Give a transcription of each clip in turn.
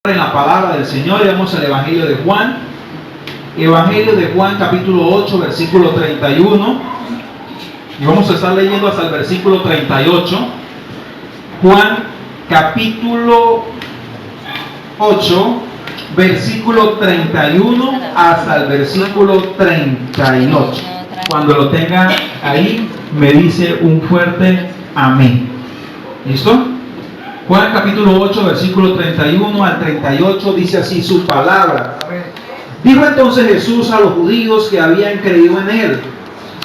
En la palabra del Señor, vamos al Evangelio de Juan. Evangelio de Juan, capítulo 8, versículo 31. Y vamos a estar leyendo hasta el versículo 38. Juan, capítulo 8, versículo 31 hasta el versículo 38. Cuando lo tenga ahí, me dice un fuerte amén. ¿Listo? Juan capítulo 8, versículo 31 al 38 dice así su palabra. Dijo entonces Jesús a los judíos que habían creído en él: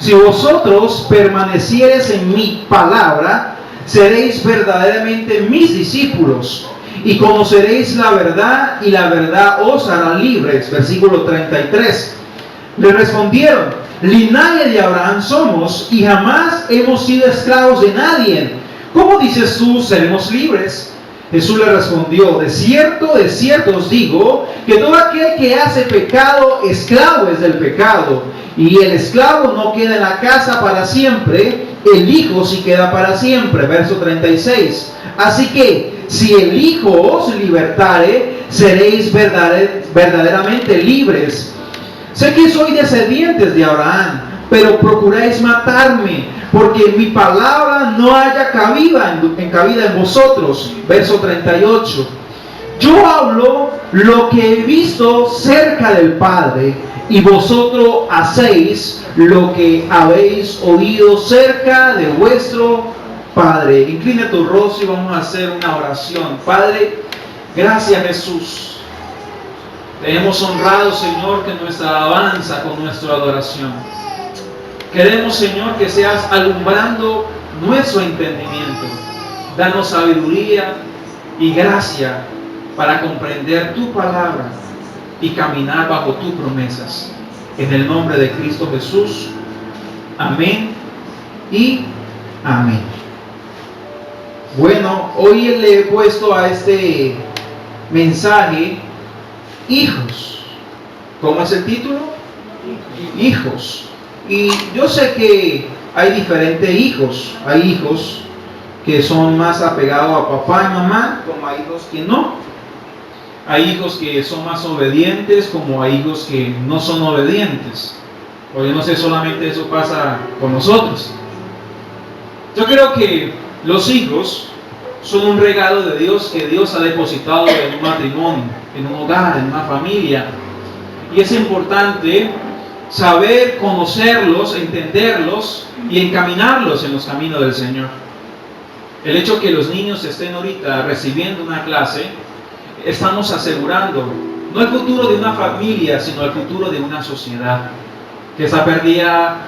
si vosotros permaneciereis en mi palabra, seréis verdaderamente mis discípulos y conoceréis la verdad, y la verdad os hará libres. Versículo 33. Le respondieron: linaje de Abraham somos y jamás hemos sido esclavos de nadie. ¿Cómo dices tú, seremos libres? Jesús le respondió: de cierto os digo, que todo aquel que hace pecado, esclavo es del pecado. Y el esclavo no queda en la casa para siempre, el Hijo sí queda para siempre. Verso 36. Así que, si el Hijo os libertare, seréis verdaderamente libres. Sé que sois descendientes de Abraham, pero procuráis matarme, porque mi palabra no haya cabida en vosotros. Verso 38. Yo hablo lo que he visto cerca del Padre, y vosotros hacéis lo que habéis oído cerca de vuestro Padre. Inclina tu rostro y vamos a hacer una oración. Padre, gracias Jesús. Te hemos honrado, Señor, con nuestra alabanza, con nuestra adoración. Queremos, Señor, que seas alumbrando nuestro entendimiento. Danos sabiduría y gracia para comprender tu palabra y caminar bajo tus promesas. En el nombre de Cristo Jesús. Amén y amén. Bueno, hoy le he puesto a este mensaje hijos. ¿Cómo es el título? Hijos. Y yo sé que hay diferentes hijos. Hay hijos que son más apegados a papá y mamá, como hay hijos que no. Hay hijos que son más obedientes, como hay hijos que no son obedientes. O yo no sé, solamente eso pasa con nosotros. Yo creo que los hijos son un regalo de Dios que Dios ha depositado en un matrimonio, en un hogar, en una familia. Y es importante saber conocerlos, entenderlos y encaminarlos en los caminos del Señor. El hecho que los niños estén ahorita recibiendo una clase, estamos asegurando no el futuro de una familia, sino el futuro de una sociedad que está perdida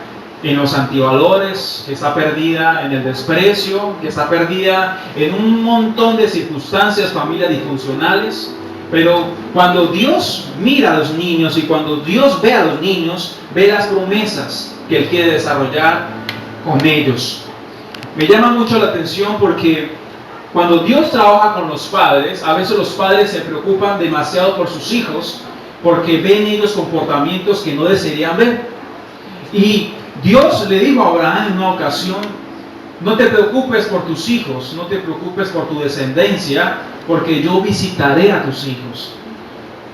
en los antivalores, que está perdida en el desprecio, que está perdida en un montón de circunstancias, familias disfuncionales. Pero cuando Dios mira a los niños y cuando Dios ve a los niños, ve las promesas que Él quiere desarrollar con ellos. Me llama mucho la atención porque cuando Dios trabaja con los padres, a veces los padres se preocupan demasiado por sus hijos porque ven ellos comportamientos que no desearían ver. Y Dios le dijo a Abraham en una ocasión: no te preocupes por tus hijos, no te preocupes por tu descendencia, porque yo visitaré a tus hijos.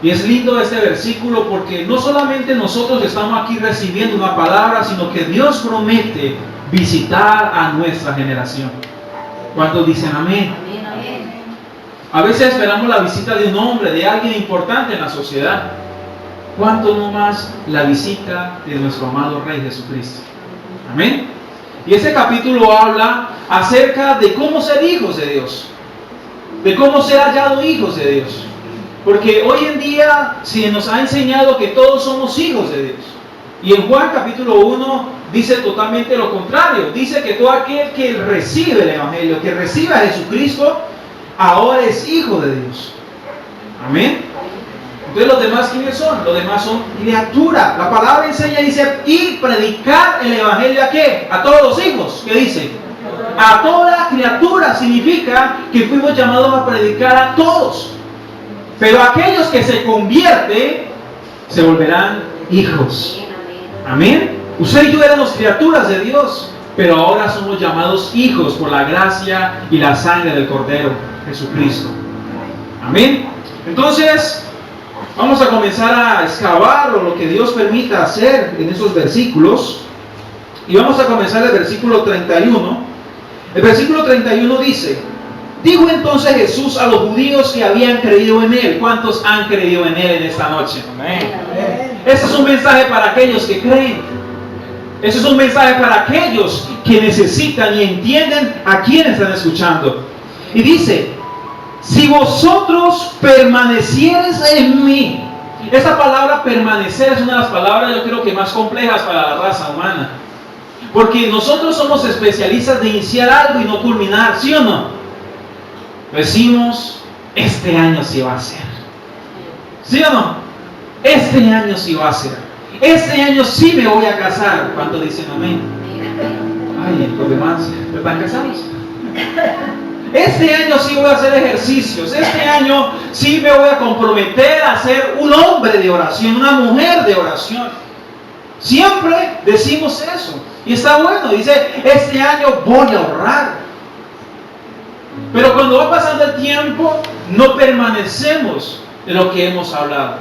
Y es lindo este versículo porque no solamente nosotros estamos aquí recibiendo una palabra, sino que Dios promete visitar a nuestra generación. ¿Cuántos dicen amén? Amén, amén. A veces esperamos la visita de un hombre, de alguien importante en la sociedad. ¿Cuánto no más la visita de nuestro amado Rey Jesucristo? Amén. Y este capítulo habla acerca de cómo ser hijos de Dios, de cómo ser hallados hijos de Dios. Porque hoy en día se nos ha enseñado que todos somos hijos de Dios. Y en Juan capítulo 1 dice totalmente lo contrario. Dice que todo aquel que recibe el Evangelio, que recibe a Jesucristo, ahora es hijo de Dios. Amén. Entonces, ¿los demás quiénes son? Los demás son criaturas. La palabra enseña, dice, y predicar el Evangelio ¿a qué? A todos los hijos. ¿Qué dice? A toda criatura. Significa que fuimos llamados a predicar a todos. Pero aquellos que se convierten se volverán hijos. Amén. Usted y yo éramos criaturas de Dios, pero ahora somos llamados hijos por la gracia y la sangre del Cordero Jesucristo. Amén. Entonces, vamos a comenzar a excavar o lo que Dios permita hacer en esos versículos. Y vamos a comenzar el versículo 31. El versículo 31 dice: dijo entonces Jesús a los judíos que habían creído en Él. ¿Cuántos han creído en Él en esta noche? Amén. Este es un mensaje para aquellos que creen. Este es un mensaje para aquellos que necesitan y entienden a quién están escuchando. Y dice: si vosotros permaneciereis en mí. Esta palabra permanecer es una de las palabras, yo creo que más complejas para la raza humana. Porque nosotros somos especialistas de iniciar algo y no culminar, ¿sí o no? Decimos, este año sí va a ser. ¿Sí o no? Este año sí va a ser. Este año sí me voy a casar. ¿Cuántos dicen amén? Ay, los demás están casados. Este año sí voy a hacer ejercicios. Este año sí me voy a comprometer a ser un hombre de oración, una mujer de oración. Siempre decimos eso. Y está bueno. Dice, este año voy a ahorrar. Pero cuando va pasando el tiempo, no permanecemos en lo que hemos hablado.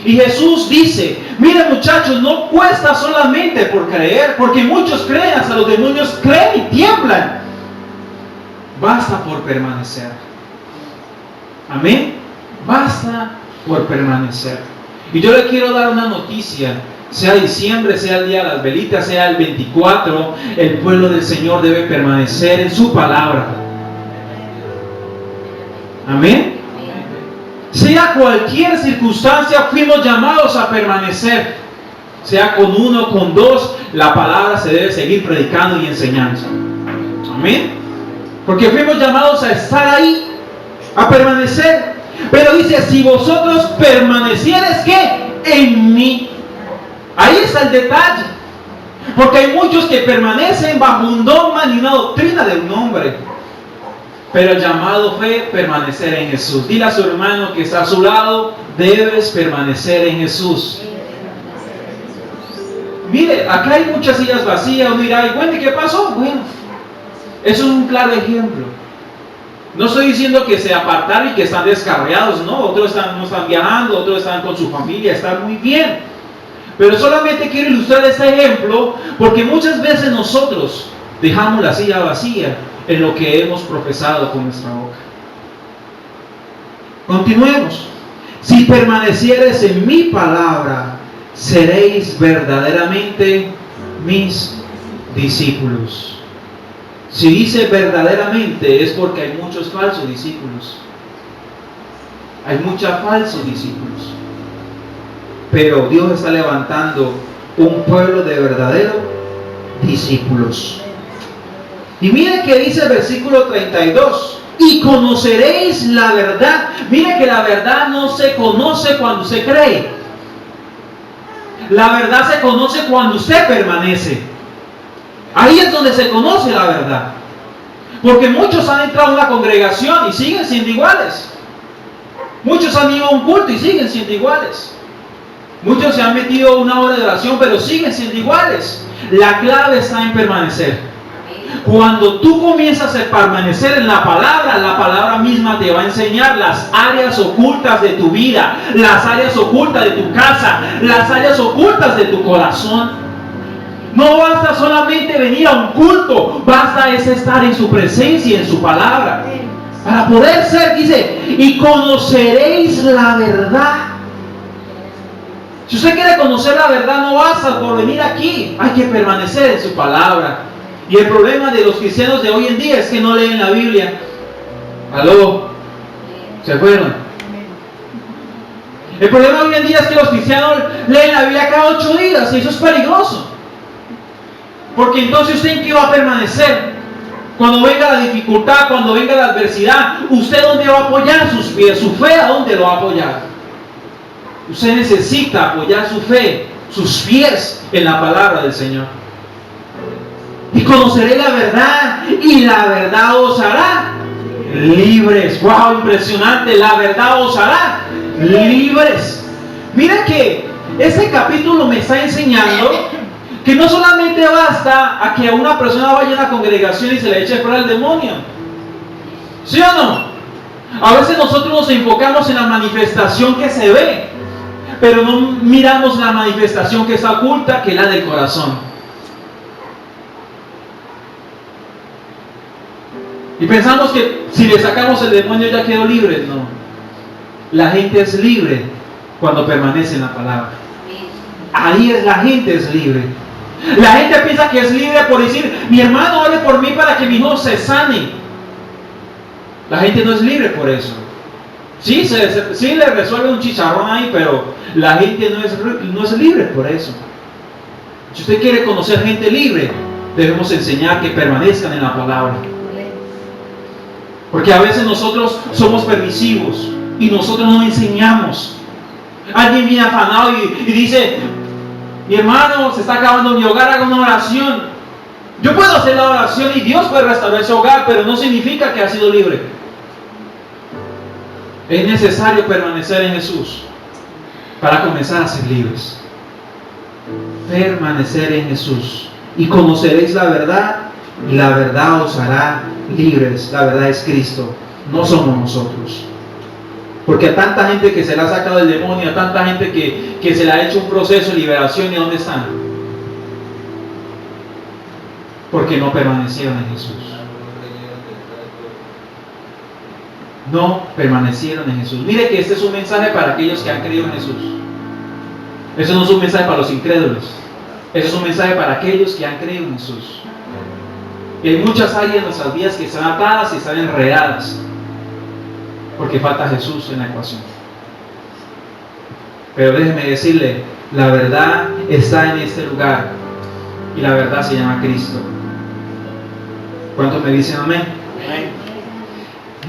Y Jesús dice, miren muchachos, no cuesta solamente por creer, porque muchos creen, hasta los demonios creen y tiemblan. Basta por permanecer. Amén. Basta por permanecer. Y yo le quiero dar una noticia. Sea diciembre, sea el día de las velitas, sea el 24, el pueblo del Señor debe permanecer en su palabra. Amén. Sea cualquier circunstancia, fuimos llamados a permanecer. Sea con uno, con dos, la palabra se debe seguir predicando y enseñando. Amén. Porque fuimos llamados a estar ahí, a permanecer. Pero dice, si vosotros permanecieres, ¿qué? En mí. Ahí está el detalle. Porque hay muchos que permanecen bajo un dogma y una doctrina de un hombre. Pero el llamado fue permanecer en Jesús. Dile a su hermano que está a su lado, debes permanecer en Jesús. Mire, acá hay muchas sillas vacías. Uno dirá, ¿y bueno, qué pasó? Bueno, eso es un claro ejemplo. No estoy diciendo que se apartaron y que están descarriados, no. Otros no están viajando, otros están con su familia, están muy bien. Pero solamente quiero ilustrar este ejemplo porque muchas veces nosotros dejamos la silla vacía en lo que hemos profesado con nuestra boca. Continuemos. Si permaneciereis en mi palabra, seréis verdaderamente mis discípulos. Si dice verdaderamente es porque hay muchos falsos discípulos. Hay muchos falsos discípulos. Pero Dios está levantando un pueblo de verdaderos discípulos. Y miren que dice el versículo 32. Y conoceréis la verdad. Mire que la verdad no se conoce cuando se cree. La verdad se conoce cuando usted permanece. Ahí es donde se conoce la verdad. Porque muchos han entrado a una congregación y siguen siendo iguales. Muchos han ido a un culto y siguen siendo iguales. Muchos se han metido a una hora de oración, pero siguen siendo iguales. La clave está en permanecer. Cuando tú comienzas a permanecer en la palabra misma te va a enseñar las áreas ocultas de tu vida, las áreas ocultas de tu casa, las áreas ocultas de tu corazón. No basta solamente venir a un culto, basta es estar en su presencia, en su palabra. Para poder ser, dice, y conoceréis la verdad. Si usted quiere conocer la verdad, no basta por venir aquí, hay que permanecer en su palabra. Y el problema de los cristianos de hoy en día es que no leen la Biblia. ¿Aló? ¿Se fueron? El problema hoy en día es que los cristianos leen la Biblia cada 8 días y eso es peligroso. Porque entonces usted en qué va a permanecer. Cuando venga la dificultad, cuando venga la adversidad, ¿usted dónde va a apoyar sus pies? ¿Su fe a dónde lo va a apoyar? Usted necesita apoyar su fe, sus pies en la palabra del Señor. Y conoceré la verdad, y la verdad os hará libres. ¡Wow! Impresionante. La verdad os hará libres. Mira que este capítulo me está enseñando que no solamente basta a que una persona vaya a una congregación y se le eche fuera el demonio. ¿Sí o no? A veces nosotros nos enfocamos en la manifestación que se ve, pero no miramos la manifestación que está oculta, que es la del corazón. Y pensamos que si le sacamos el demonio ya quedó libre. No. La gente es libre cuando permanece en la palabra. Ahí es la gente es libre. La gente piensa que es libre por decir, mi hermano ore por mí para que mi hijo se sane. La gente no es libre por eso. Sí, sí le resuelve un chicharrón ahí, pero la gente no es libre por eso. Si usted quiere conocer gente libre, debemos enseñar que permanezcan en la palabra. Porque a veces nosotros somos permisivos y nosotros no enseñamos. Alguien viene afanado y dice, mi hermano, se está acabando mi hogar, haga una oración. Yo puedo hacer la oración y Dios puede restaurar ese hogar, pero no significa que ha sido libre. Es necesario permanecer en Jesús para comenzar a ser libres. Permanecer en Jesús y conoceréis la verdad, y la verdad os hará libres. La verdad es Cristo, no somos nosotros. Porque a tanta gente que se le ha sacado el demonio, a tanta gente que se le ha hecho un proceso de liberación, ¿y dónde están? Porque no permanecieron en Jesús. No permanecieron en Jesús. Mire que este es un mensaje para aquellos que han creído en Jesús. Eso no es un mensaje para los incrédulos. Eso es un mensaje para aquellos que han creído en Jesús. Y hay muchas áreas de nuestras vidas que están atadas y están enredadas, porque falta Jesús en la ecuación. Pero déjeme decirle, la verdad está en este lugar, y la verdad se llama Cristo. ¿Cuántos me dicen amén? Amén.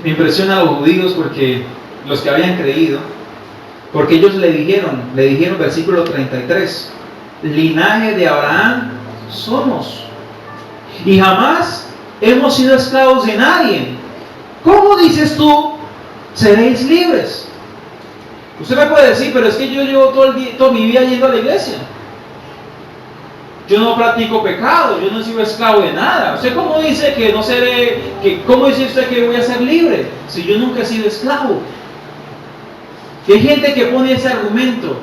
Me impresiona a los judíos porque los que habían creído, porque ellos le dijeron versículo 33, linaje de Abraham somos, y jamás hemos sido esclavos de nadie. ¿Cómo dices tú, seréis libres? Usted me puede decir, pero es que yo llevo toda mi vida yendo a la iglesia. Yo no practico pecado, yo no he sido esclavo de nada. ¿Usted cómo dice que no seré, cómo dice usted que voy a ser libre si yo nunca he sido esclavo? Y hay gente que pone ese argumento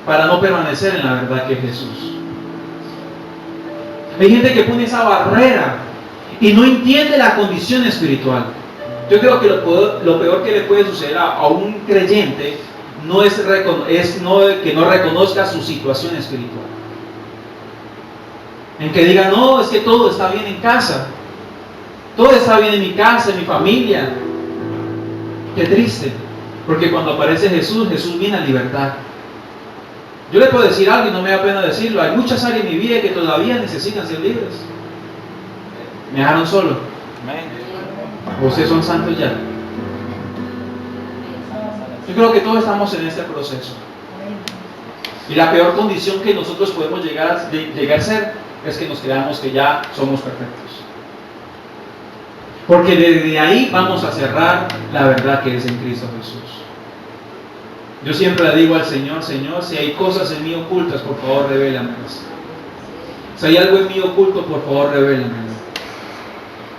para no permanecer en la verdad que es Jesús. Hay gente que pone esa barrera y no entiende la condición espiritual. Yo creo que lo peor que le puede suceder a un creyente no es que no reconozca su situación espiritual. En que diga, no, es que todo está bien en casa. Todo está bien en mi casa, en mi familia. Qué triste. Porque cuando aparece Jesús, Jesús viene a libertad. Yo le puedo decir algo y no me da pena decirlo. Hay muchas áreas en mi vida que todavía necesitan ser libres. Me dejaron solo. Ustedes son santos ya. Yo creo que todos estamos en este proceso. Y la peor condición que nosotros podemos llegar a ser es que nos creamos que ya somos perfectos. Porque desde ahí vamos a cerrar la verdad que es en Cristo Jesús. Yo siempre le digo al Señor, Señor, si hay cosas en mí ocultas, por favor, revélamelas. Si hay algo en mí oculto, por favor, revélamelo.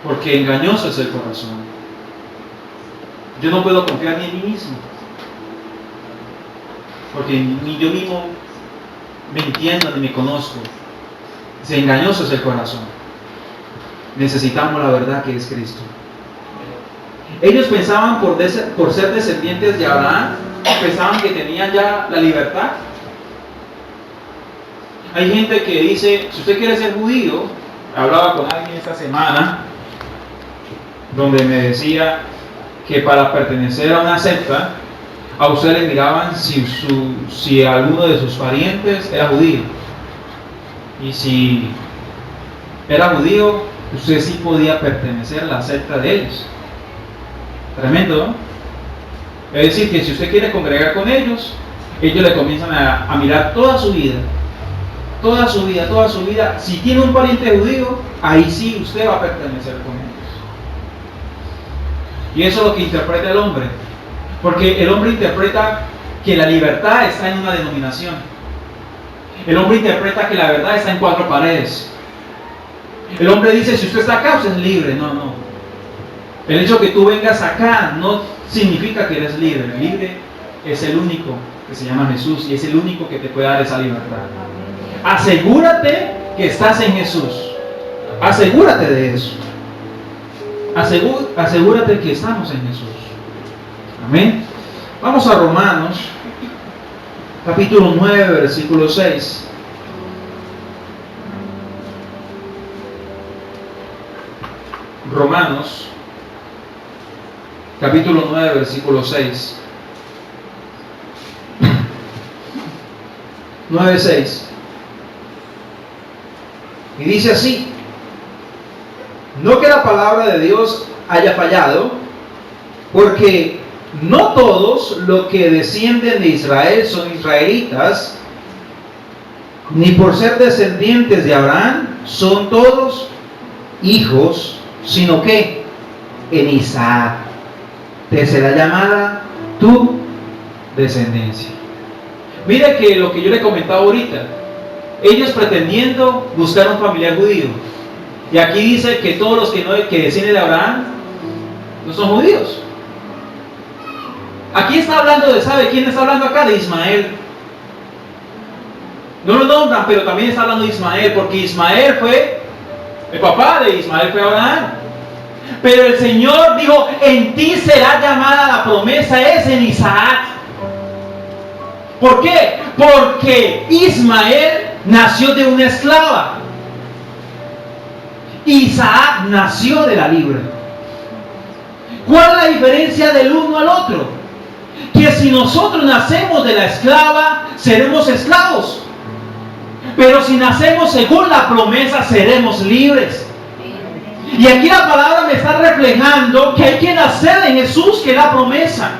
Porque engañoso es el corazón. Yo no puedo confiar ni en mí mismo. Porque ni yo mismo me entiendo ni me conozco. Si engañoso es el corazón. Necesitamos la verdad que es Cristo. Ellos pensaban por ser descendientes de Abraham, pensaban que tenían ya la libertad. Hay gente que dice, si usted quiere ser judío, hablaba con alguien esta semana, donde me decía que para pertenecer a una secta, a usted le miraban si alguno de sus parientes era judío. Y si era judío, usted sí podía pertenecer a la secta de ellos. Tremendo, ¿no? Es decir, que si usted quiere congregar con ellos, ellos le comienzan a mirar toda su vida. Toda su vida. Si tiene un pariente judío, ahí sí usted va a pertenecer con ellos. Y eso es lo que interpreta el hombre. Porque el hombre interpreta que la libertad está en una denominación. El hombre interpreta que la verdad está en 4 paredes. El hombre dice, si usted está acá, usted es libre. No. El hecho que tú vengas acá no significa que eres libre. El libre es el único que se llama Jesús y es el único que te puede dar esa libertad. Asegúrate que estás en Jesús. Asegúrate de eso. Asegúrate que estamos en Jesús. Amén. Vamos a Romanos, capítulo 9, versículo 6. Romanos, capítulo 9, versículo 6. 9:6. Y dice así: no que la palabra de Dios haya fallado, porque no todos los que descienden de Israel son israelitas, ni por ser descendientes de Abraham son todos hijos, sino que en Isaac te será llamada tu descendencia. Mire que lo que yo le comentaba ahorita, ellos pretendiendo buscar un familiar judío, y aquí dice que todos los que descienden de Abraham no son judíos. Aquí está hablando de, ¿sabe quién está hablando acá? De Ismael. No lo nombran, pero también está hablando de Ismael, porque Ismael fue, el papá de Ismael fue Abraham. Pero el Señor dijo, en ti será llamada, la promesa es en Isaac. ¿Por qué? Porque Ismael nació de una esclava. Isaac nació de la libre. ¿Cuál es la diferencia del uno al otro? Que si nosotros nacemos de la esclava, seremos esclavos. Pero si nacemos según la promesa, seremos libres. Y aquí la palabra me está reflejando que hay que nacer en Jesús, que es la promesa.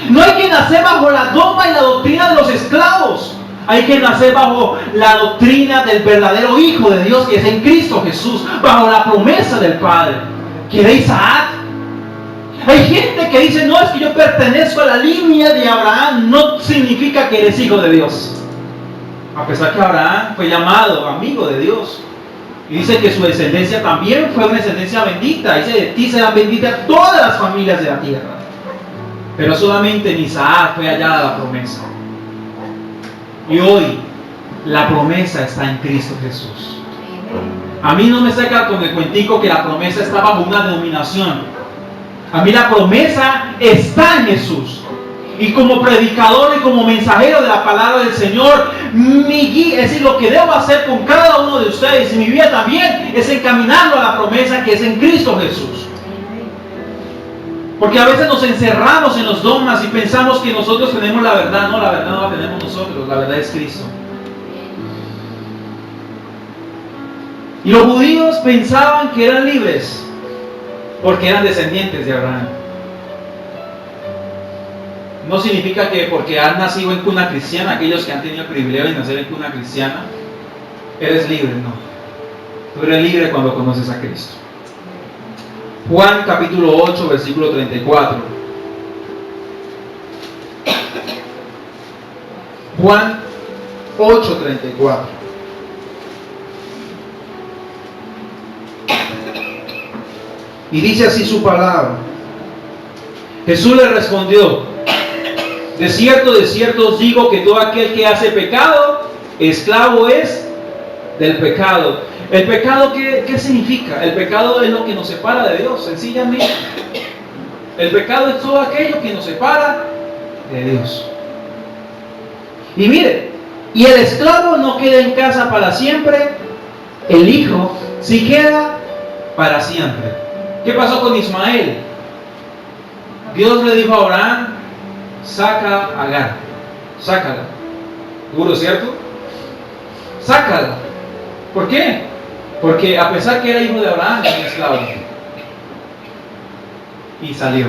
No hay que nacer bajo la dogma y la doctrina de los esclavos. Hay que nacer bajo la doctrina del verdadero Hijo de Dios, que es en Cristo Jesús, bajo la promesa del Padre, que era Isaac. Hay gente que dice, no, es que yo pertenezco a la línea de Abraham. No significa que eres hijo de Dios. A pesar que Abraham fue llamado amigo de Dios. Y dice que su descendencia también fue una descendencia bendita. Dice, de ti serán benditas todas las familias de la tierra. Pero solamente en Isaac fue hallada la promesa. Y hoy la promesa está en Cristo Jesús. A mí no me saca con el cuentico que la promesa está bajo una denominación. A mí la promesa está en Jesús. Y como predicador y como mensajero de la palabra del Señor, mi guía, es decir, lo que debo hacer con cada uno de ustedes y mi vida también, es encaminarlo a la promesa que es en Cristo Jesús. Porque a veces nos encerramos en los dogmas y pensamos que nosotros tenemos la verdad. No, la verdad no la tenemos nosotros, la verdad es Cristo. Y los judíos pensaban que eran libres porque eran descendientes de Abraham. No significa que porque has nacido en cuna cristiana, aquellos que han tenido el privilegio de nacer en cuna cristiana, eres libre, no. Tú eres libre cuando conoces a Cristo. Juan capítulo 8, versículo 34. Juan 8, 34. Y dice así su palabra. Jesús le respondió: de cierto os digo que todo aquel que hace pecado, esclavo es del pecado. ¿El pecado qué significa? El pecado es lo que nos separa de Dios, sencillamente. El pecado es todo aquello que nos separa de Dios. Y mire, y el esclavo no queda en casa para siempre, el hijo sí queda para siempre. ¿Qué pasó con Ismael? Dios le dijo a Abraham: saca a Agar, sácala. Duro, ¿cierto? Sácala. ¿Por qué? Porque a pesar que era hijo de Abraham, era un esclavo. Y salió.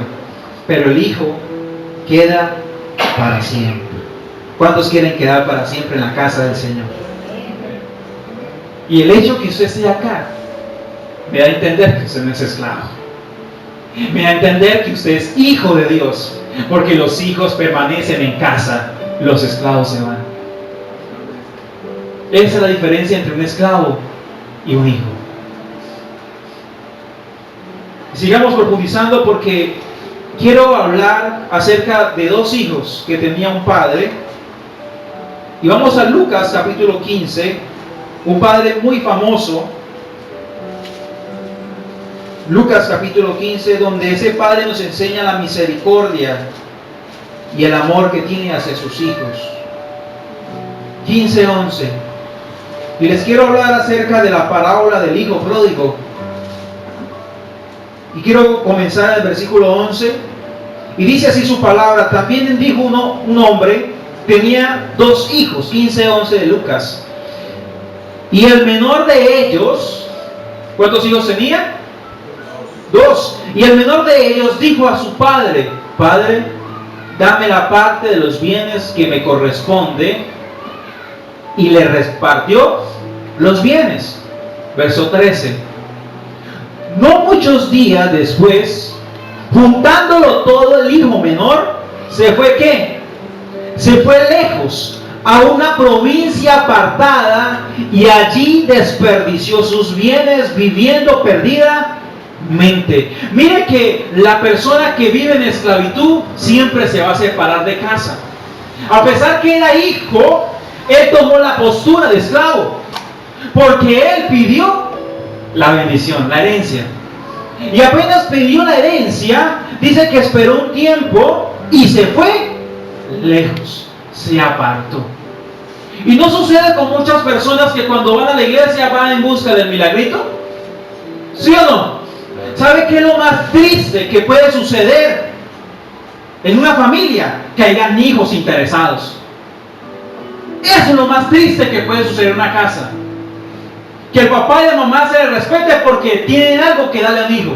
Pero el hijo queda para siempre. ¿Cuántos quieren quedar para siempre en la casa del Señor? Y el hecho que usted esté acá me da a entender que usted no es esclavo. Me da a entender que usted es hijo de Dios. Porque los hijos permanecen en casa, los esclavos se van. Esa es la diferencia entre un esclavo y un hijo. Sigamos profundizando porque quiero hablar acerca de dos hijos que tenía un padre. Y vamos a Lucas capítulo 15, un padre muy famoso. Lucas capítulo 15, donde ese padre nos enseña la misericordia y el amor que tiene hacia sus hijos. 15:11. Y les quiero hablar acerca de la parábola del hijo pródigo. Y quiero comenzar en el versículo 11. Y dice así su palabra: también dijo un hombre, tenía dos hijos. 15:11 de Lucas. Y el menor de ellos, ¿cuántos hijos tenía? Dos. Y el menor de ellos dijo a su padre: Padre, dame la parte de los bienes que me corresponde. Y le repartió los bienes. Verso 13. No muchos días después, juntándolo todo, el hijo menor se fue, ¿qué? Se fue lejos, a una provincia apartada, y allí desperdició sus bienes viviendo perdidamente. Mire que la persona que vive en esclavitud siempre se va a separar de casa. A pesar que era hijo, él tomó la postura de esclavo, porque él pidió la bendición, la herencia. Y apenas pidió la herencia, dice que esperó un tiempo y se fue lejos, se apartó. Y no sucede con muchas personas que cuando van a la iglesia van en busca del milagrito. ¿Sí o no? ¿Sabe qué es lo más triste que puede suceder en una familia? Que hayan hijos interesados. Eso es lo más triste que puede suceder en una casa. Que el papá y la mamá se les respete porque tienen algo que darle al hijo.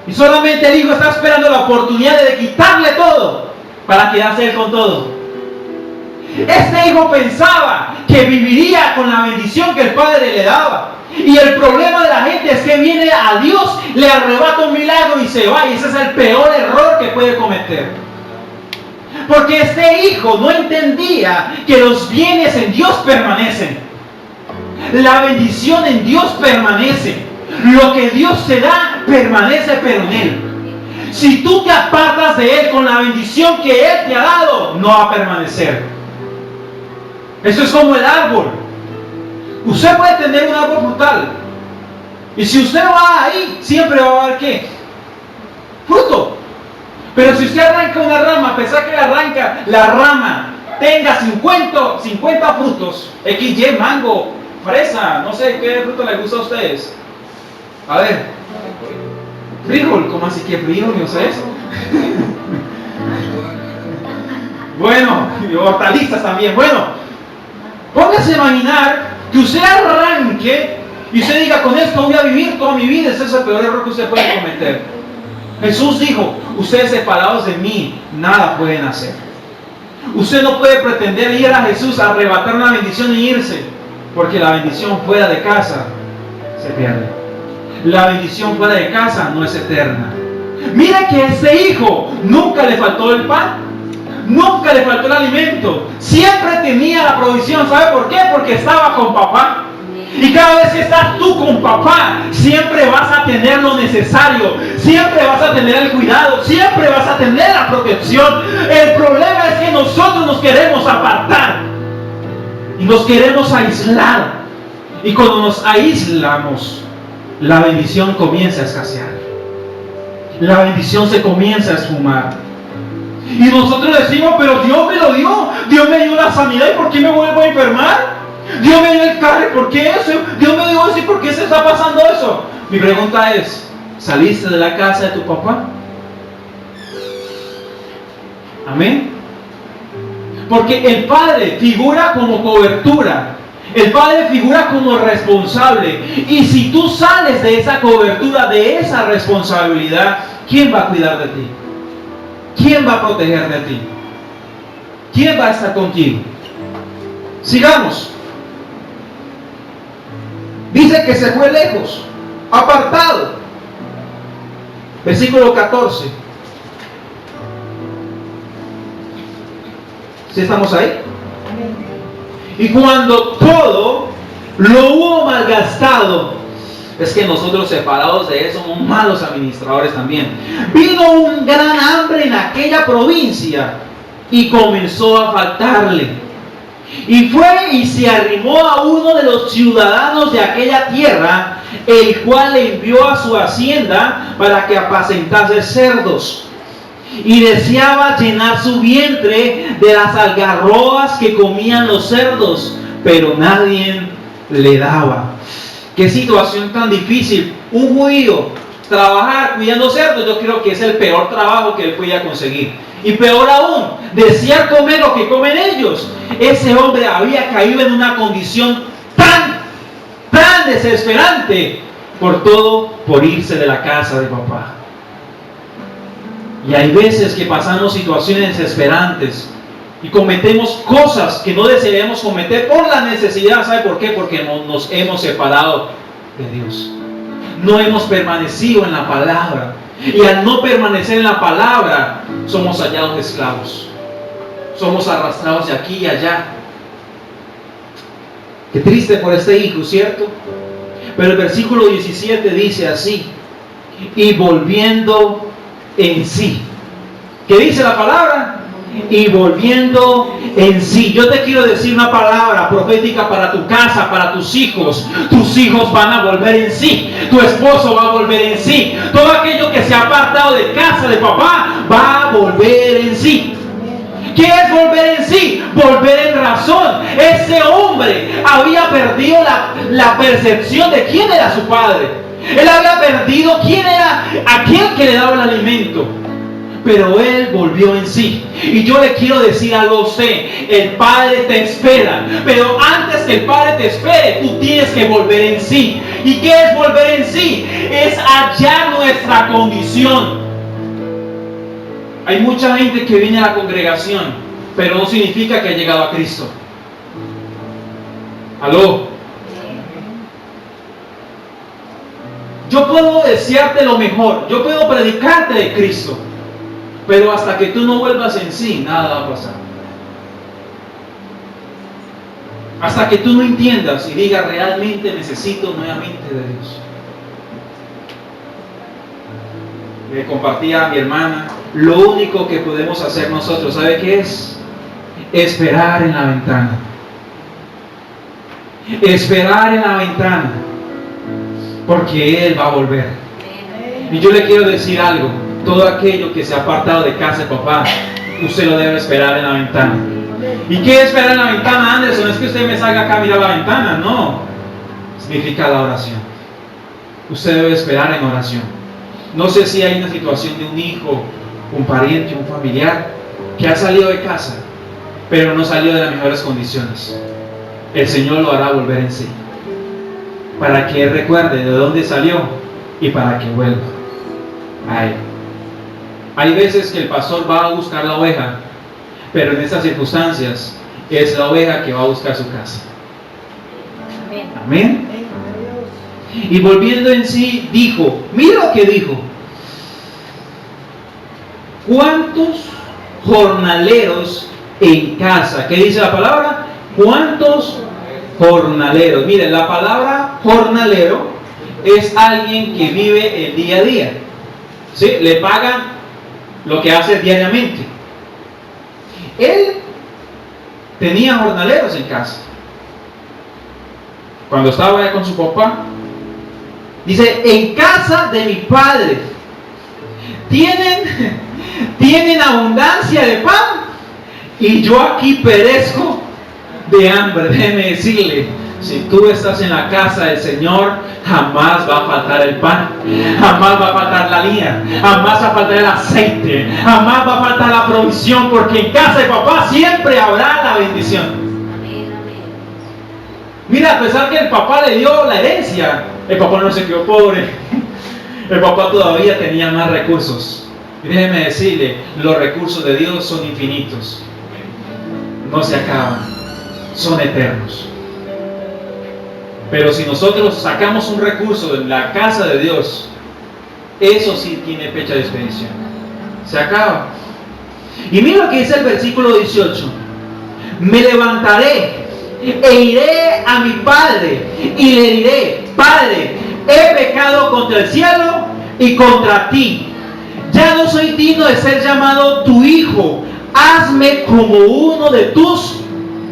Y solamente el hijo está esperando la oportunidad de quitarle todo para quedarse él con todo. Este hijo pensaba que viviría con la bendición que el padre le daba. Y el problema de la gente es que viene a Dios, le arrebata un milagro y se va. Y ese es el peor error que puede cometer. Porque este hijo no entendía que los bienes en Dios permanecen. La bendición en Dios permanece. Lo que Dios te da permanece pero en Él. Si tú te apartas de Él con la bendición que Él te ha dado, no va a permanecer. Eso es como el árbol. Usted puede tener un árbol frutal, y si usted va ahí, siempre va a haber ¿qué? Fruto. Pero si usted arranca una rama, a pesar que la rama tenga 50 frutos, XY, mango, fresa, no sé qué fruto les gusta a ustedes. A ver, frijol, ¿cómo así que frijol? No sé eso. Bueno, y hortalizas también. Bueno, póngase a imaginar que usted arranque y usted diga: con esto voy a vivir toda mi vida. Ese es el peor error que usted puede cometer. Jesús dijo: ustedes separados de mí, nada pueden hacer. Usted no puede pretender ir a Jesús a arrebatar una bendición y irse, porque la bendición fuera de casa se pierde. La bendición fuera de casa no es eterna. Mira que este hijo nunca le faltó el pan, nunca le faltó el alimento, siempre tenía la provisión. ¿Sabe por qué? Porque estaba con papá. Y cada vez que estás tú con papá, siempre vas a tener lo necesario, siempre vas a tener el cuidado, siempre vas a tener la protección. El problema es que nosotros nos queremos apartar y nos queremos aislar. Y cuando nos aislamos, la bendición comienza a escasear. La bendición se comienza a esfumar. Y nosotros decimos: pero Dios me lo dio, Dios me dio la sanidad, ¿y por qué me vuelvo a enfermar? Dios me dio el carro, ¿por qué eso? Dios me dio eso, ¿y por qué se está pasando eso? Mi pregunta es: ¿saliste de la casa de tu papá? Amén. Porque el padre figura como cobertura, el padre figura como responsable. Y si tú sales de esa cobertura, de esa responsabilidad, ¿quién va a cuidar de ti? ¿Quién va a proteger de ti? ¿Quién va a estar contigo? Sigamos. Dice que se fue lejos, apartado. Versículo 14. ¿Sí estamos ahí? Y cuando todo lo hubo malgastado, Es que nosotros, separados de eso, somos malos administradores también. Vino un gran hambre en aquella provincia y comenzó a faltarle. Y fue y se arrimó a uno de los ciudadanos de aquella tierra, el cual le envió a su hacienda para que apacentase cerdos. Y deseaba llenar su vientre de las algarrobas que comían los cerdos, pero nadie le daba. Qué situación tan difícil. Un judío trabajar cuidando cerdos, yo creo que es el peor trabajo que él podía conseguir. Y peor aún, desear comer lo que comen ellos. Ese hombre había caído en una condición tan desesperante, por irse de la casa de papá. Y hay veces que pasamos situaciones desesperantes y cometemos cosas que no desearíamos cometer por la necesidad. ¿Sabe por qué? Porque nos hemos separado de Dios. No hemos permanecido en la palabra. Y al no permanecer en la palabra, somos hallados esclavos. Somos arrastrados de aquí y allá. Qué triste por este hijo, ¿cierto? Pero el versículo 17 dice así: y volviendo en sí. ¿Qué dice la palabra? Y volviendo en sí. Yo te quiero decir una palabra profética para tu casa, para tus hijos. Tus hijos van a volver en sí. Tu esposo va a volver en sí. Todo aquello que se ha apartado de casa de papá va a volver en sí. ¿Qué es volver en sí? Volver en razón. Ese hombre había perdido la percepción de quién era su padre. Él había perdido quién era aquel que le daba el alimento. Pero él volvió en sí. Y yo le quiero decir algo a usted: el Padre te espera. Pero antes que el Padre te espere, tú tienes que volver en sí. ¿Y qué es volver en sí? Es hallar nuestra condición. Hay mucha gente que viene a la congregación, pero no significa que ha llegado a Cristo. ¿Aló? Yo puedo desearte lo mejor, yo puedo predicarte de Cristo, pero hasta que tú no vuelvas en sí, nada va a pasar. Hasta que tú no entiendas y digas: realmente necesito nuevamente de Dios. Le compartía a mi hermana: lo único que podemos hacer nosotros, ¿sabe qué es? Esperar en la ventana. Esperar en la ventana. Porque Él va a volver. Y yo le quiero decir algo: todo aquello que se ha apartado de casa de papá, usted lo debe esperar en la ventana. ¿Y qué es esperar en la ventana, Anderson? Es que usted me salga acá a mirar la ventana. No, significa la oración. Usted debe esperar en oración. No sé si hay una situación de un hijo, un pariente, un familiar que ha salido de casa, pero no salió de las mejores condiciones. El Señor lo hará volver en sí, para que Él recuerde de dónde salió y para que vuelva a Él. Hay veces que el pastor va a buscar la oveja, pero en estas circunstancias es la oveja que va a buscar su casa. Amén. Y volviendo en sí, dijo, mira lo que dijo: ¿cuántos jornaleros en casa? ¿Qué dice la palabra? ¿Cuántos jornaleros? Miren, la palabra jornalero es alguien que vive el día a día. ¿Sí? Le pagan lo que hace diariamente. Él tenía jornaleros en casa. Cuando estaba allá con su papá, dice: en casa de mi padre tienen abundancia de pan y yo aquí perezco de hambre. Déjeme decirle, si tú estás en la casa del Señor, jamás va a faltar el pan, jamás va a faltar la harina, jamás va a faltar el aceite, jamás va a faltar la provisión, porque en casa de papá siempre habrá la bendición. Mira, a pesar que el papá le dio la herencia, el papá no se quedó pobre. El papá todavía tenía más recursos. Y déjeme decirle, los recursos de Dios son infinitos. No se acaban, son eternos. Pero si nosotros sacamos un recurso de la casa de Dios, eso sí tiene fecha de expedición. Se acaba. Y mira lo que dice el versículo 18: me levantaré e iré a mi padre y le diré: Padre, he pecado contra el cielo y contra ti. Ya no soy digno de ser llamado tu hijo. Hazme como uno de tus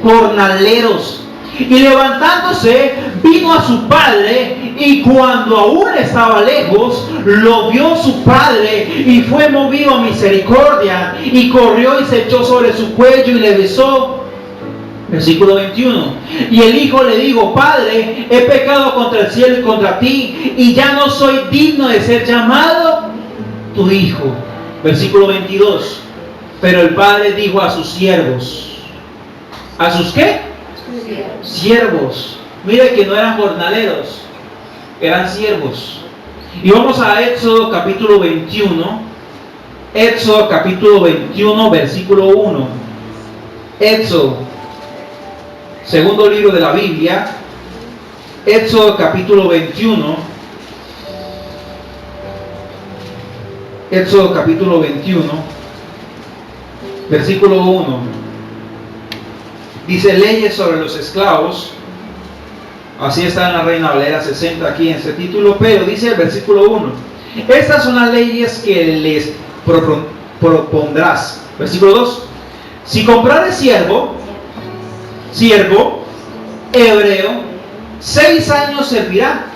jornaleros. Y levantándose, vino a su padre, y cuando aún estaba lejos, lo vio su padre, y fue movido a misericordia, y corrió y se echó sobre su cuello y le besó. Versículo 21. Y el hijo le dijo: Padre, he pecado contra el cielo y contra ti, y ya no soy digno de ser llamado tu hijo. Versículo 22. Pero el padre dijo a sus siervos. ¿A sus qué? Siervos. Mire que no eran jornaleros, eran siervos. Y vamos a Éxodo capítulo 21. Éxodo capítulo 21, versículo 1. Éxodo, segundo libro de la Biblia. Éxodo capítulo 21. Éxodo capítulo 21, versículo 1. Dice: leyes sobre los esclavos. Así está en la Reina Valera 60 aquí en este título. Pero dice el versículo 1: estas son las leyes que les propondrás. Versículo 2: si comprares siervo hebreo, 6 años servirá,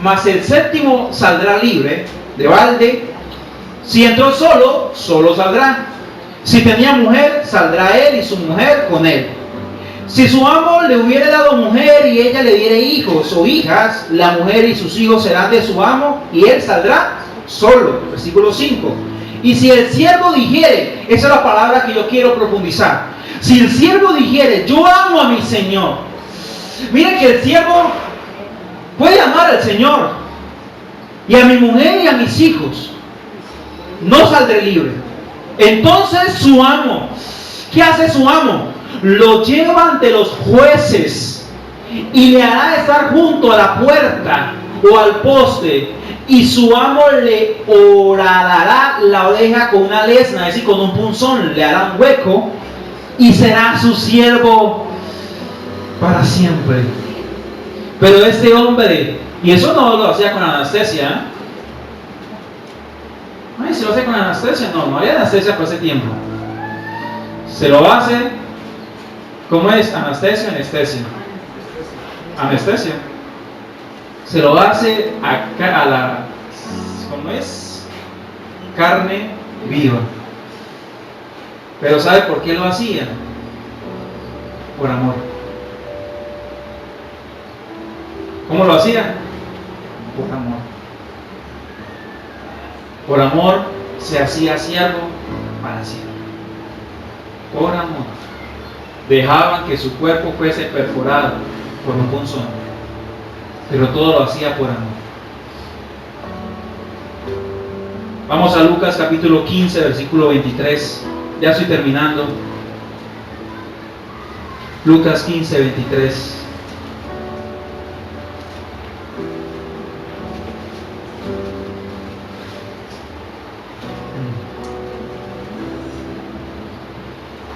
mas el 7º saldrá libre de balde. Si entró solo saldrá. Si tenía mujer, saldrá él y su mujer con él. Si su amo le hubiere dado mujer y ella le diere hijos o hijas, la mujer y sus hijos serán de su amo y él saldrá solo. Versículo 5. Y si el siervo dijere, esa es la palabra que yo quiero profundizar. Si el siervo dijere: yo amo a mi señor. Mira que el siervo puede amar al Señor y a mi mujer y a mis hijos, no saldré libre. Entonces su amo, ¿qué hace su amo? Lo lleva ante los jueces y le hará estar junto a la puerta o al poste, y su amo le horadará la oreja con una lesna, es decir, con un punzón, le hará un hueco, y será su siervo para siempre. Pero este hombre, y eso no lo hacía con anestesia, ¿eh? Ay, ¿se lo hace con anestesia? No había anestesia por ese tiempo. Se lo hace, ¿cómo es? Anestesia, anestesia. Anestesia. Se lo hace a la, ¿cómo es? Carne viva. Pero ¿sabe por qué lo hacía? Por amor. ¿Cómo lo hacía? Por amor. Por amor se hacía siervo para siempre. Por amor. Dejaban que su cuerpo fuese perforado por un punzón, pero todo lo hacía por amor. Vamos a Lucas capítulo 15, versículo 23. Ya estoy terminando. Lucas 15, 23.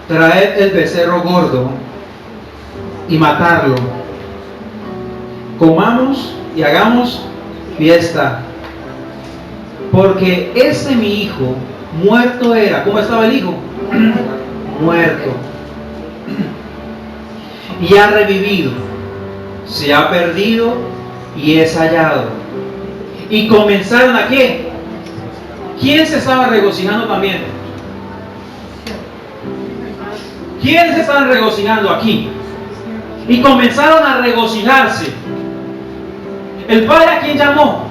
Traed el becerro gordo y matarlo. Comamos y hagamos fiesta. Porque ese mi hijo muerto era. ¿Cómo estaba el hijo? Muerto. Y ha revivido. Se ha perdido y es hallado. Y comenzaron a ¿qué? ¿Quién se estaba regocijando también? ¿Quiénes estaban regocijando aquí? Y comenzaron a regocijarse. ¿El padre a quién llamó?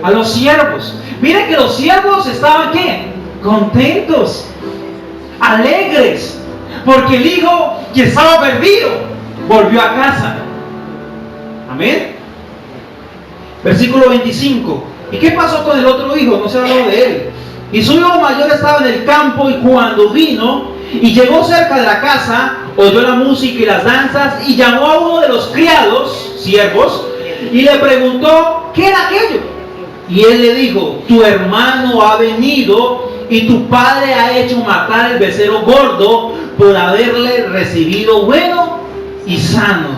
A los siervos. Miren que los siervos estaban ¿qué? Contentos, alegres, porque el hijo que estaba perdido volvió a casa. Amén. Versículo 25. ¿Y qué pasó con el otro hijo? No se habló de él. Y su hijo mayor estaba en el campo, y cuando vino y llegó cerca de la casa, oyó la música y las danzas, y llamó a uno de los criados, siervos, y le preguntó ¿qué era aquello? Y él le dijo: tu hermano ha venido y tu padre ha hecho matar el becerro gordo por haberle recibido bueno y sano.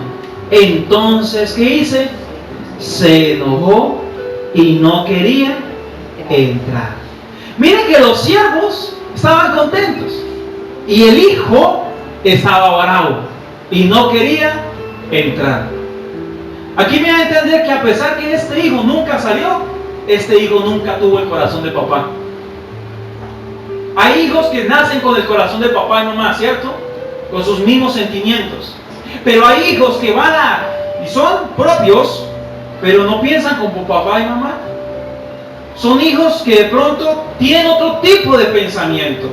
Entonces, ¿qué hice? se enojó y no quería entrar. Miren que los siervos estaban contentos y el hijo estaba bravo y no quería entrar. Aquí me da a entender que a pesar que este hijo nunca salió, este hijo nunca tuvo el corazón de papá. Hay hijos que nacen con el corazón de papá y mamá, ¿cierto? Con sus mismos sentimientos. Pero hay hijos que van y son propios, pero no piensan como papá y mamá. Son hijos que de pronto tienen otro tipo de pensamiento.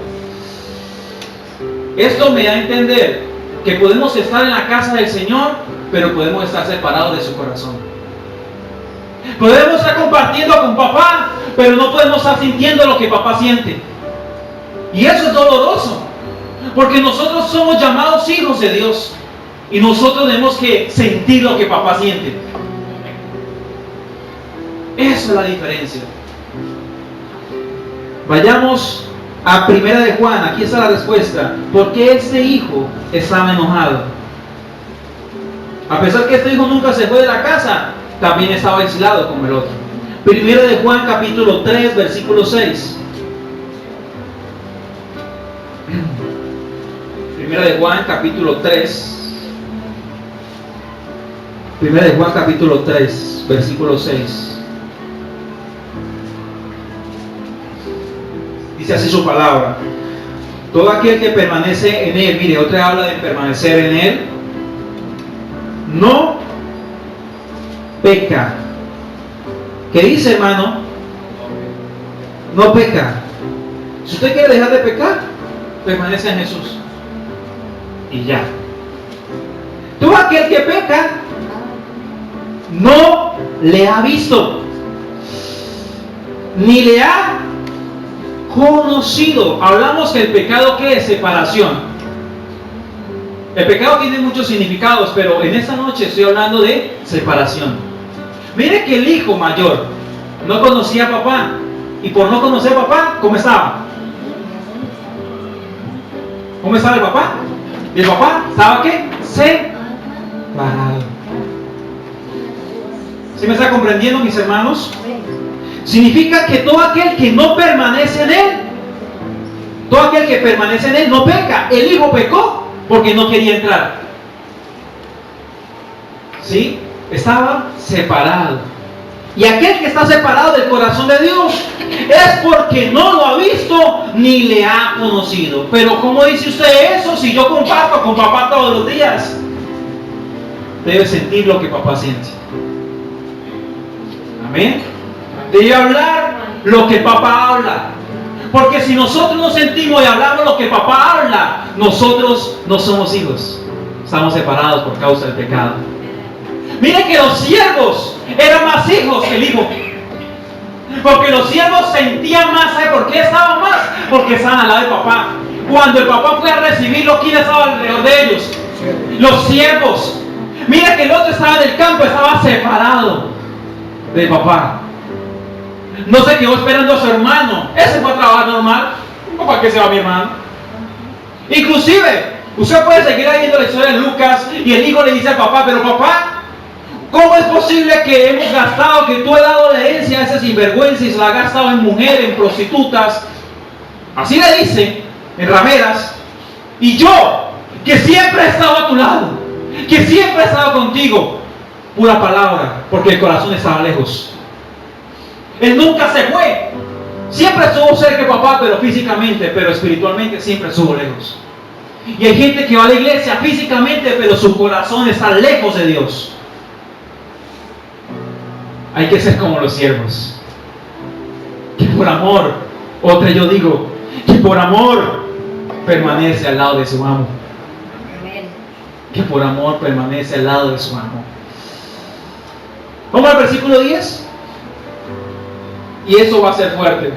Esto me da a entender que podemos estar en la casa del Señor, pero podemos estar separados de su corazón. Podemos estar compartiendo con papá, pero no podemos estar sintiendo lo que papá siente. Y eso es doloroso, porque nosotros somos llamados hijos de Dios y nosotros tenemos que sentir lo que papá siente. Esa es la diferencia. Vayamos a Primera de Juan. Aquí está la respuesta. ¿Por qué este hijo estaba enojado? A pesar que este hijo nunca se fue de la casa, también estaba aislado como el otro. Primera de Juan capítulo 3 versículo 6. Primera de Juan capítulo 3. Primera de Juan capítulo 3 versículo 6. Dice así su palabra: todo aquel que permanece en él, mire, otra habla de permanecer en él, no peca. ¿Qué dice, hermano? No peca. Si usted quiere dejar de pecar, permanece en Jesús y ya. Todo aquel que peca no le ha visto ni le ha conocido. Hablamos que el pecado, ¿qué es? Separación. El pecado tiene muchos significados, pero en esta noche estoy hablando de separación. Mire que el hijo mayor no conocía a papá, y por no conocer a papá, ¿cómo estaba? ¿Cómo estaba el papá? ¿Y el papá estaba qué? Separado. ¿Sí me está comprendiendo, mis hermanos? Significa que todo aquel que no permanece en él, todo aquel que permanece en él no peca. El hijo pecó porque no quería entrar. ¿Sí? Estaba separado. Y aquel que está separado del corazón de Dios es porque no lo ha visto ni le ha conocido. Pero ¿cómo dice usted eso si yo comparto con papá todos los días? Debe sentir lo que papá siente. Amén. Debe hablar lo que papá habla. Porque si nosotros no sentimos y hablamos lo que papá habla, nosotros no somos hijos. Estamos separados por causa del pecado. Mire que los siervos eran más hijos que el hijo. Porque los siervos sentían más. ¿Sabe por qué estaban más? Porque estaban al lado de papá. Cuando el papá fue a recibirlo, ¿quién estaba alrededor de ellos? Los siervos. Mira que el otro estaba en el campo, estaba separado de papá. No se quedó esperando a su hermano. Ese fue a trabajar normal. ¿Para qué se va mi hermano? Inclusive, usted puede seguir leyendo la historia de Lucas y el hijo le dice al papá: pero papá, ¿cómo es posible que hemos gastado, que tú has dado la herencia a ese sinvergüenza y se la ha gastado en mujeres, en prostitutas? Así le dice, en rameras. Y yo, que siempre he estado a tu lado, que siempre he estado contigo, pura palabra, porque el corazón estaba lejos. Él nunca se fue. Siempre estuvo cerca de papá, pero físicamente, pero espiritualmente siempre estuvo lejos. Y hay gente que va a la iglesia físicamente, pero su corazón está lejos de Dios. Hay que ser como los siervos, que por amor, otra yo digo, que por amor permanece al lado de su amo. Que por amor permanece al lado de su amo. Vamos al versículo 10. Y esto va a ser fuerte.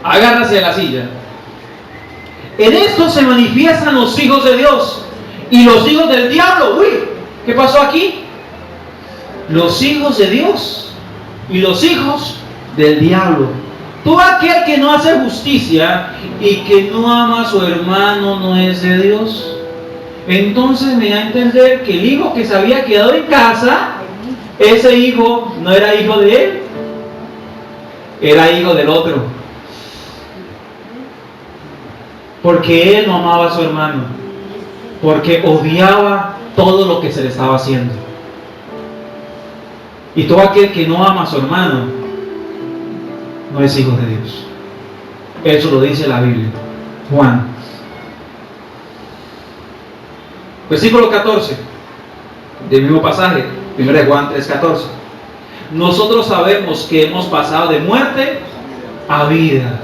Agárrase de la silla. En esto se manifiestan los hijos de Dios y los hijos del diablo. Uy, ¿qué pasó aquí? Los hijos de Dios y los hijos del diablo. Todo aquel que no hace justicia y que no ama a su hermano no es de Dios. Entonces me da a entender que el hijo que se había quedado en casa ese hijo no era hijo de él, era hijo del otro. Porque él no amaba a su hermano, porque odiaba todo lo que se le estaba haciendo. Y todo aquel que no ama a su hermano no es hijo de Dios. Eso lo dice la Biblia. Juan. Versículo 14 del mismo pasaje, 1 Juan 3:14. Nosotros sabemos que hemos pasado de muerte a vida.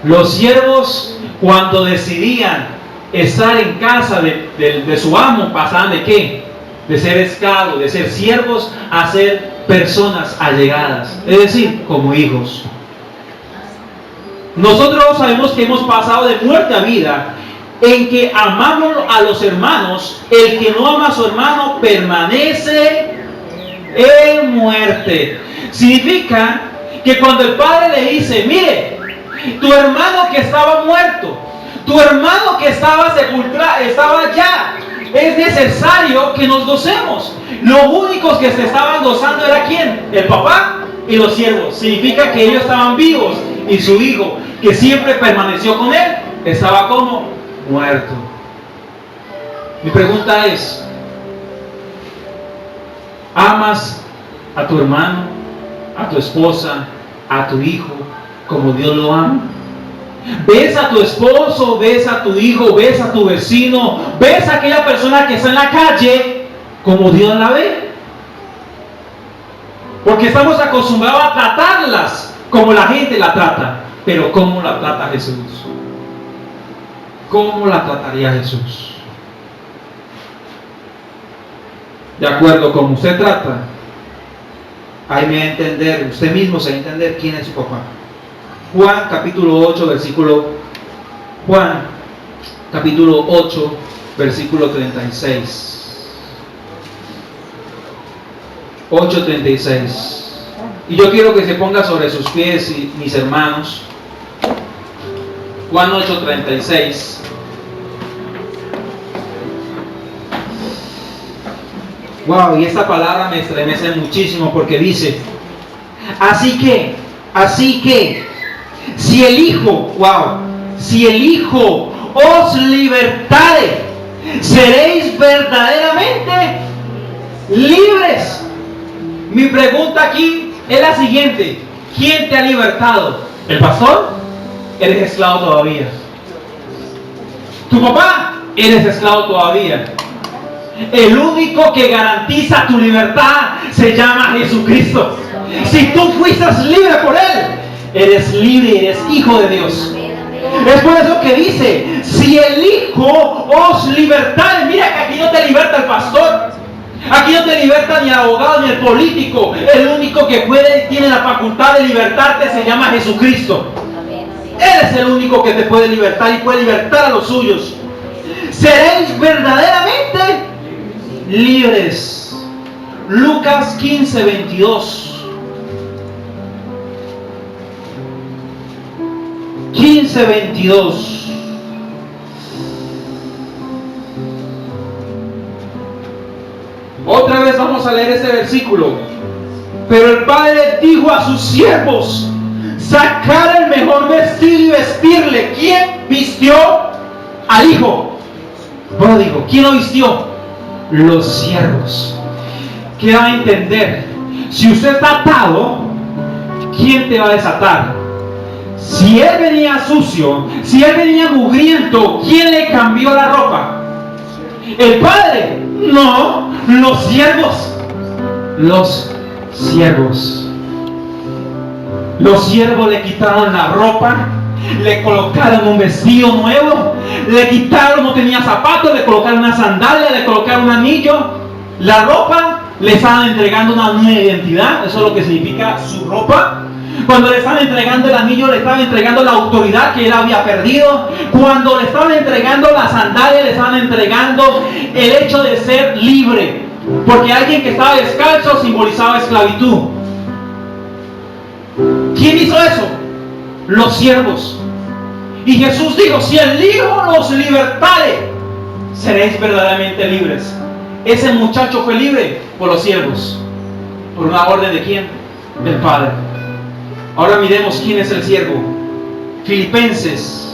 Los siervos, cuando decidían estar en casa de su amo, pasaban ¿de qué? De ser esclavos, de ser siervos, a ser personas allegadas, es decir, como hijos. Nosotros sabemos que hemos pasado de muerte a vida, en que amamos a los hermanos. El que no ama a su hermano permanece en muerte. Significa que cuando el padre le dice, mire, tu hermano que estaba muerto, tu hermano que estaba sepultado, estaba ya, es necesario que nos gocemos. Los únicos que se estaban gozando era ¿quién? El papá y los siervos. Significa que ellos estaban vivos y su hijo, que siempre permaneció con él, estaba como muerto. Mi pregunta es, ¿amas a tu hermano, a tu esposa, a tu hijo como Dios lo ama? ¿Ves a tu esposo, ves a tu hijo, ves a tu vecino, ves a aquella persona que está en la calle como Dios la ve? Porque estamos acostumbrados a tratarlas como la gente la trata. Pero ¿cómo la trata Jesús? ¿Cómo la trataría Jesús? De acuerdo como usted trata, ahí me va a entender, usted mismo se va a entender quién es su papá. Juan capítulo 8, Juan capítulo 8, versículo 36. 8:36. Y yo quiero que se ponga sobre sus pies, mis hermanos. Juan 8:36. Wow, y esta palabra me estremece muchísimo porque dice, así que, si el Hijo os libertare, seréis verdaderamente libres. Mi pregunta aquí es la siguiente: ¿quién te ha libertado? ¿El pastor? Eres esclavo todavía. ¿Tu papá? Eres esclavo todavía. El único que garantiza tu libertad se llama Jesucristo. Si tú fuiste libre por Él, eres libre, eres hijo de Dios. Es por eso que dice, si el Hijo os libertare. Mira que aquí no te liberta el pastor, aquí no te liberta ni el abogado ni el político. El único que tiene la facultad de libertarte se llama Jesucristo. Él es el único que te puede libertar y puede libertar a los suyos. Seréis verdaderamente libres. Lucas 15:22. 15:22. Otra vez vamos a leer ese versículo. Pero el padre dijo a sus siervos: sacar el mejor vestido y vestirle. ¿Quién vistió al hijo pródigo? ¿Quién lo vistió? Los siervos. ¿Qué va a entender? Si usted está atado, ¿quién te va a desatar? Si él venía sucio, si él venía mugriento, ¿quién le cambió la ropa? ¿El padre? No, los siervos. Los siervos. Los siervos le quitaron la ropa, le colocaron un vestido nuevo, le quitaron, no tenía zapatos, le colocaron una sandalia, le colocaron un anillo. La ropa, le estaban entregando una nueva identidad. Eso es lo que significa su ropa. Cuando le estaban entregando el anillo, le estaban entregando la autoridad que él había perdido. Cuando le estaban entregando la sandalia, le estaban entregando el hecho de ser libre, porque alguien que estaba descalzo simbolizaba esclavitud. ¿Quién hizo eso? Los siervos. Y Jesús dijo: si el Hijo los libertare, seréis verdaderamente libres. Ese muchacho fue libre por los siervos. ¿Por una orden de quién? Del Padre. Ahora miremos quién es el siervo. Filipenses.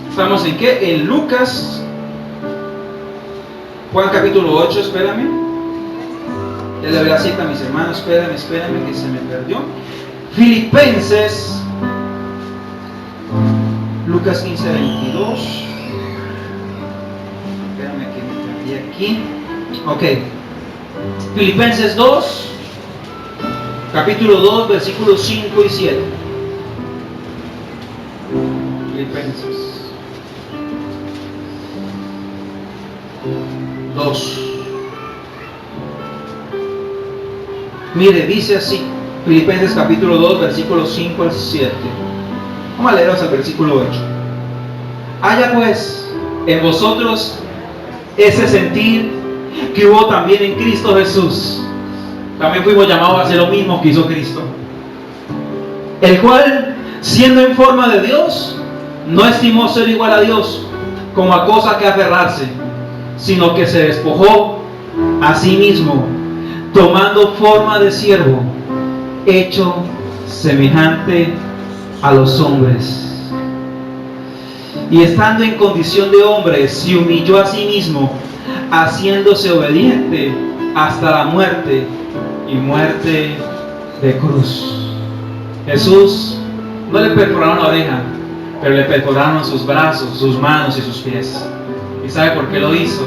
¿Estamos en qué? En Lucas. Juan capítulo 8, espérame. Ya le doy la cita a mis hermanos. Espérame que se me perdió. Filipenses. Lucas 15, 22. Espérame que me perdí aquí. Ok. Filipenses 2. Capítulo 2, versículos 5 y 7. Filipenses 2. Mire, dice así, Filipenses capítulo 2, versículos 5 al 7. Vamos a leer hasta el versículo 8. Haya pues en vosotros ese sentir que hubo también en Cristo Jesús. También fuimos llamados a hacer lo mismo que hizo Cristo, el cual, siendo en forma de Dios, no estimó ser igual a Dios como a cosa que aferrarse, sino que se despojó a sí mismo, tomando forma de siervo, hecho semejante a los hombres. Y estando en condición de hombre, se humilló a sí mismo, haciéndose obediente hasta la muerte, y muerte de cruz. Jesús no le perforaron la oreja, pero le perforaron sus brazos, sus manos y sus pies. ¿Y sabe por qué lo hizo?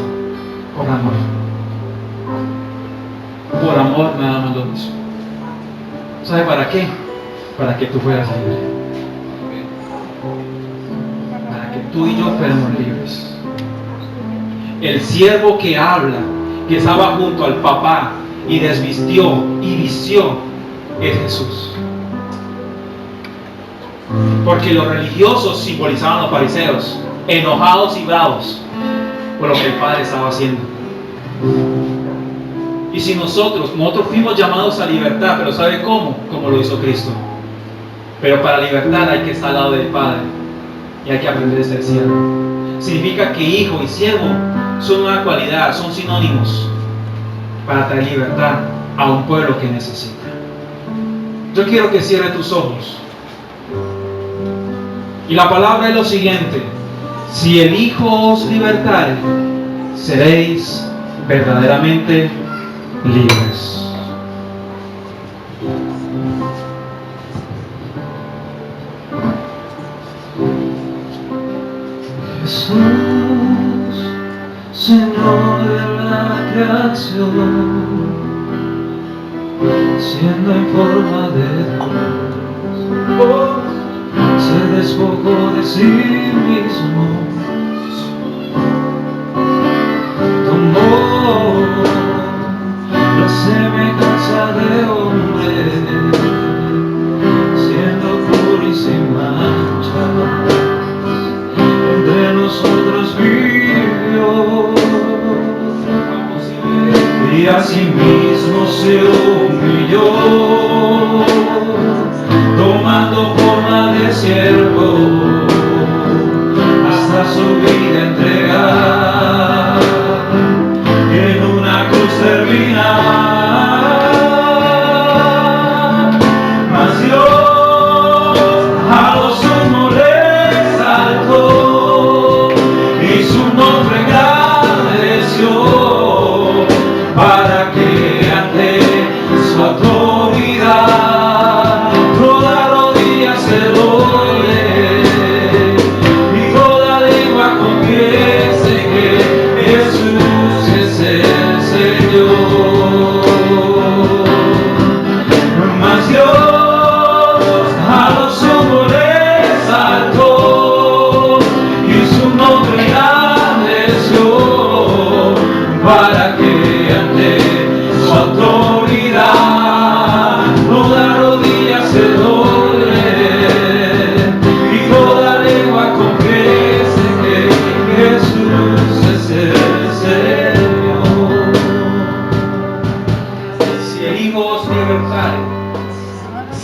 Por amor. Por amor nada más lo hizo. ¿Sabe para qué? Para que tú fueras libre. Para que tú y yo fuéramos libres. El siervo que habla, que estaba junto al papá y desvistió y vistió, es Jesús. Porque los religiosos simbolizaban a los fariseos, enojados y bravos por lo que el Padre estaba haciendo. Y si nosotros fuimos llamados a libertad, pero ¿sabe cómo? Como lo hizo Cristo. Pero para libertad hay que estar al lado del Padre y hay que aprender a ser siervo. Significa que hijo y siervo son una cualidad, son sinónimos para traer libertad a un pueblo que necesita. Yo quiero que cierre tus ojos. Y la palabra es lo siguiente: si el Hijo os libertare, seréis verdaderamente libres. Jesús, Señor de la creación, siendo en forma de Dios, se despojó de sí mismo, tomó la semejanza de hombre, siendo puro y sin mancha, entre nosotros vivió, y asimismo se humilló, tomando forma de siervo, hasta su vida entregar, en una cruz terminar. Mas Dios a lo sumo le exaltó, y su nombre engrandeció, para que ante su autoridad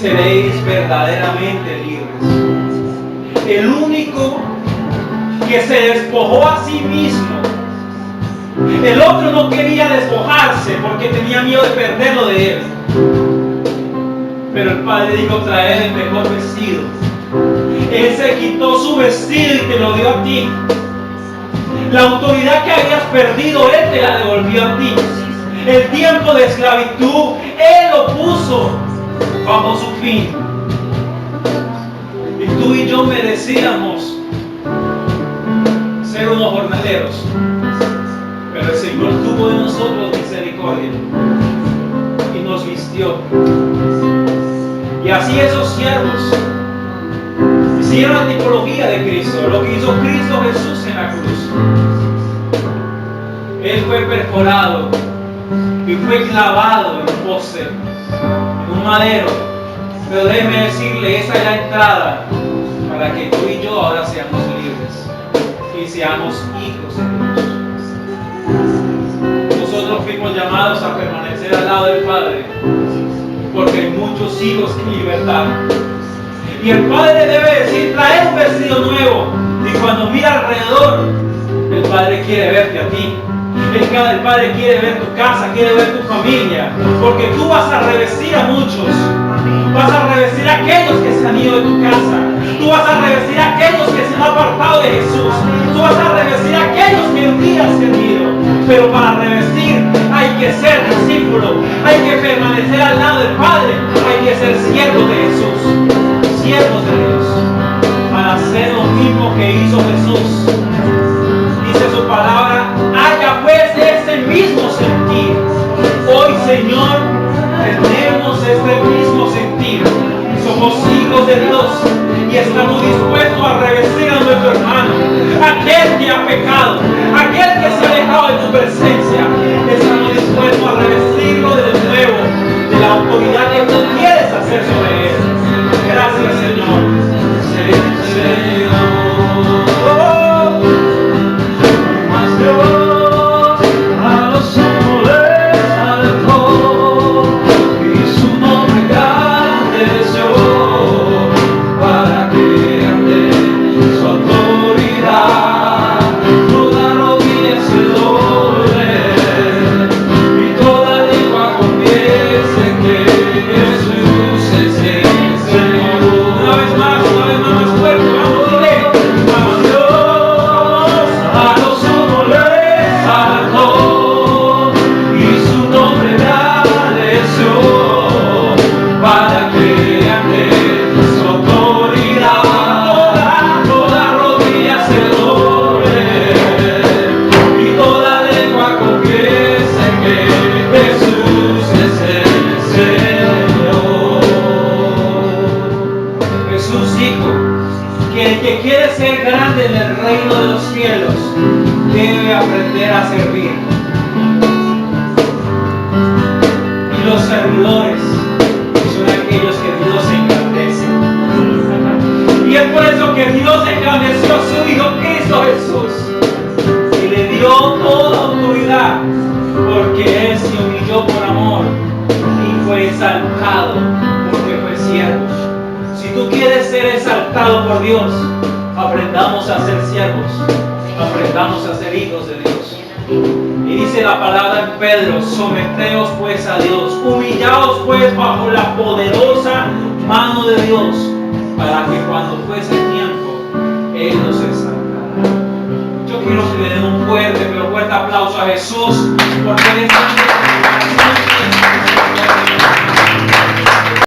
seréis verdaderamente libres. El único que se despojó a sí mismo El otro no quería despojarse porque tenía miedo de perderlo de él. Pero el padre dijo, traed el mejor vestido. Él se quitó su vestido y te lo dio a ti. La autoridad que habías perdido, Él te la devolvió a ti. El tiempo de esclavitud, Él lo puso bajo su fin. Y tú y yo merecíamos ser unos jornaleros. Pero el Señor tuvo de nosotros misericordia y nos vistió. Y así esos siervos hicieron la tipología de Cristo, lo que hizo Cristo Jesús en la cruz. Él fue perforado y fue clavado en un poste, en un madero. Pero déjeme decirle, esa es la entrada para que tú y yo ahora seamos libres y seamos hijos de Dios. Nosotros fuimos llamados a permanecer al lado del Padre, porque hay muchos hijos en libertad. Y el Padre debe decir, trae un vestido nuevo. Y cuando mira alrededor, el Padre quiere verte a ti. El Padre quiere ver tu casa, quiere ver tu familia. Porque tú vas a revestir a muchos. Vas a revestir a aquellos que se han ido de tu casa. Tú vas a revestir a aquellos que se han apartado de Jesús. Tú vas a revestir a aquellos que un día has tenido. Pero para revestir hay que ser discípulo. Hay que permanecer al lado del Padre. Hay que ser siervos de Jesús. Siervos de Dios, para hacer lo mismo que hizo Jesús. Dice su palabra, haya pues ese mismo sentir. Hoy, Señor, tenemos este mismo sentir. Somos hijos de Dios y estamos dispuestos a revestir a nuestro hermano, aquel que ha pecado, aquel que se ha alejado de tu presencia. Estamos dispuestos a revestirlo de nuevo, de la autoridad que tú quieres hacer sobre él. Gracias, Señor. Señor. Oh, mas Dios a los hombres alejó y su nombre engrandeció para que ante su autoridad toda rodilla se doble y toda lengua confiese que Jesús es el Señor. Una vez más fuerte, vamos, dile. A Dios, a los unos les saltó y su nombre engrandeció para que ante su autoridad toda rodilla se doble y toda lengua confiese que Jesús es el Señor. Jesús dijo que el que quiere ser grande en el reino de los cielos debe aprender a servir. Y los servidores son aquellos que Dios engrandece. Y es por eso que Dios engrandeció a su Hijo Cristo Jesús y le dio toda autoridad, porque Él se humilló por amor y fue exaltado porque fue siervo. Si tú quieres ser exaltado por Dios, aprendamos a ser siervos, aprendamos a ser hijos de Dios. Y dice la palabra en Pedro, someteos pues a Dios, humillaos pues bajo la poderosa mano de Dios, para que cuando fuese tiempo, Él nos exaltará. Yo quiero que le den un fuerte, pero fuerte aplauso a Jesús, porque Él es